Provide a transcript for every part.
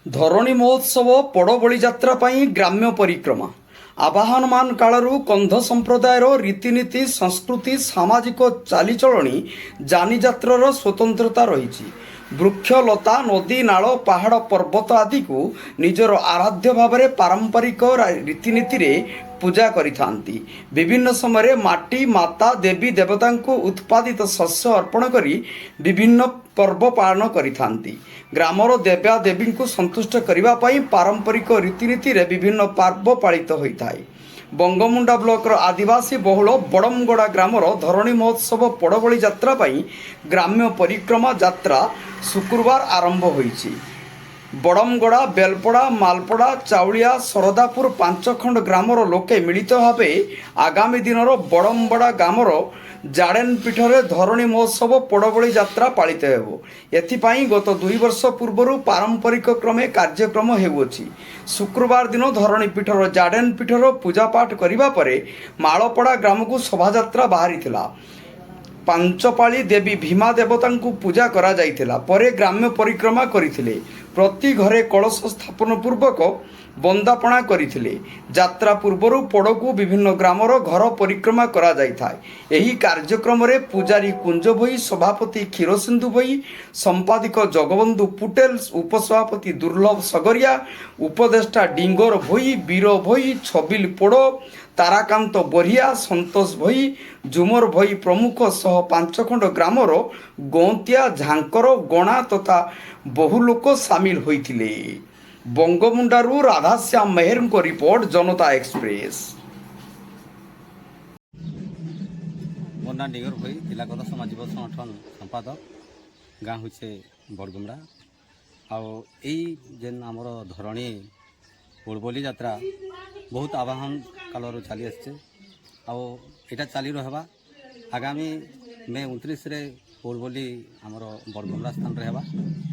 ଧରଣୀ ମହୋତ୍ସବ ପୋଡ଼ବଳି ଯାତ୍ରା ପାଇଁ ଗ୍ରାମ୍ୟ ପରିକ୍ରମା ଆବାହନମାନ କାଳରୁ କନ୍ଧ ସମ୍ପ୍ରଦାୟର ରୀତିନୀତି ସଂସ୍କୃତି ସାମାଜିକ ଚାଲିଚଳଣି ଯାନିଯାତ୍ରାର ସ୍ୱତନ୍ତ୍ରତା ରହିଛି। ବୃକ୍ଷ ଲତା ନଦୀ ନାଳ ପାହାଡ଼ ପର୍ବତ ଆଦିକୁ ନିଜର ଆରାଧ୍ୟ ଭାବରେ ପାରମ୍ପରିକ ରୀତିନୀତିରେ ପୂଜା କରିଥାନ୍ତି। ବିଭିନ୍ନ ସମୟରେ ମାଟି ମାତା ଦେବୀ ଦେବତାଙ୍କୁ ଉତ୍ପାଦିତ ଶସ୍ୟ ଅର୍ପଣ କରି ବିଭିନ୍ନ ପର୍ବ ପାଳନ କରିଥାନ୍ତି। ଗ୍ରାମର ଦେବାଦେବୀଙ୍କୁ ସନ୍ତୁଷ୍ଟ କରିବା ପାଇଁ ପାରମ୍ପରିକ ରୀତିନୀତିରେ ବିଭିନ୍ନ ପର୍ବ ପାଳିତ ହୋଇଥାଏ। ବଙ୍ଗମୁଣ୍ଡା ବ୍ଲକର ଆଦିବାସୀ ବହୁଳ ବଡ଼ମଗଡ଼ା ଗ୍ରାମର ଧରଣୀ ମହୋତ୍ସବ ପୋଡ଼ବଳି ଯାତ୍ରା ପାଇଁ ଗ୍ରାମ୍ୟ ପରିକ୍ରମା ଯାତ୍ରା ଶୁକ୍ରବାର ଆରମ୍ଭ ହୋଇଛି। ବଡ଼ମଗଡ଼ା ବେଲପଡ଼ା ମାଲପଡ଼ା ଚାଉଳିଆ ଶରଦାପୁର ପାଞ୍ଚଖଣ୍ଡ ଗ୍ରାମର ଲୋକେ ମିଳିତ ଭାବେ ଆଗାମୀ ଦିନର ବଡ଼ମଗଡ଼ା ଗ୍ରାମର ଜାଡ଼େନ ପୀଠରେ ଧରଣୀ ମହୋତ୍ସବ ପୋଡ଼ବଳି ଯାତ୍ରା ପାଳିତ ହେବ। ଏଥିପାଇଁ ଗତ 2 ବର୍ଷ ପୂର୍ବରୁ ପାରମ୍ପରିକ କ୍ରମେ କାର୍ଯ୍ୟକ୍ରମ ହେଉଅଛି। ଶୁକ୍ରବାର ଦିନ ଧରଣୀ ପୀଠର ଜାଡ଼େନ ପୀଠର ପୂଜାପାଠ କରିବା ପରେ ମାଳପଡ଼ା ଗ୍ରାମକୁ ଶୋଭାଯାତ୍ରା ବାହାରିଥିଲା। ପାଞ୍ଚପାଳି ଦେବୀ ଭୀମା ଦେବତାଙ୍କୁ ପୂଜା କରାଯାଇଥିଲା। ପରେ ଗ୍ରାମ୍ୟ ପରିକ୍ରମା କରିଥିଲେ। ପ୍ରତି ଘରେ କଳସ ସ୍ଥାପନ ପୂର୍ବକ ବନ୍ଦାପଣା କରିଥିଲେ। ଯାତ୍ରା ପୂର୍ବରୁ ପୋଡ଼କୁ ବିଭିନ୍ନ ଗ୍ରାମର ଘର ପରିକ୍ରମା କରାଯାଇଥାଏ। ଏହି କାର୍ଯ୍ୟକ୍ରମରେ ପୂଜାରୀ କୁଞ୍ଜ ଭୋଇ, ସଭାପତି କ୍ଷୀରସିନ୍ଧୁ ଭୋଇ, ସମ୍ପାଦକ ଜଗବନ୍ଧୁ ପୁଟେଲ, ଉପସଭାପତି ଦୁର୍ଲଭ ସଗରିଆ, ଉପଦେଷ୍ଟା ଡିଙ୍ଗର ଭୋଇ, ବୀର ଭୋଇ, ଛବିଲ ପୋଡ଼, ତାରାକାନ୍ତ ବରିଆ, ସନ୍ତୋଷ ଭୋଇ, ଝୁମର ଭୋଇ ପ୍ରମୁଖ ସହ ପାଞ୍ଚଖଣ୍ଡ ଗ୍ରାମର ଗୌନ୍ତିଆ ଝାଙ୍କର ଗଣା ତଥା ବହୁ ଲୋକ ସାମିଲ ହୋଇଥିଲେ। ବଙ୍ଗମୁଣ୍ଡାରୁ ରାଧାଶ୍ୟାମ ମେହେରଙ୍କ ରିପୋର୍ଟ, ଜନତା ଏକ୍ସପ୍ରେସ। मोर ना डिगर भाई तिलाकत समाज जीव संगठन संपादक गाँ हूँ बड़गुमड़ा आन आमर धरणी पोड़बली यात्रा बहुत आवाहन कालर चली आसा चली रहा आगामी मे 29 रे पोड़बली आमर बड़गुमड़ा स्थान रहा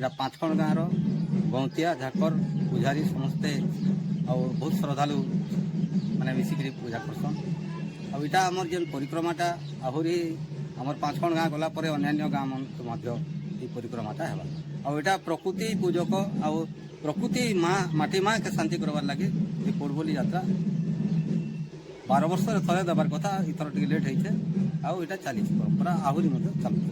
यहाँ 5 खंड गाँव गौंतिया झाकर पूजारी समस्ते बहुत श्रद्धालु मैंने मिसिक पूजा करसन आईटा आमर जेन परिक्रमाटा आहरी आमर 5 खंड गाँ गला अन्य गाँ मन परिक्रमाटा है आईटा प्रकृति पूजक आ प्रकृति माँ माटी माँ के शांति करवार लगे पोड़बली यात्रा 12 वर्ष थे देवार कथा इथर टे लेट होता चली परंपरा आहरी चलता।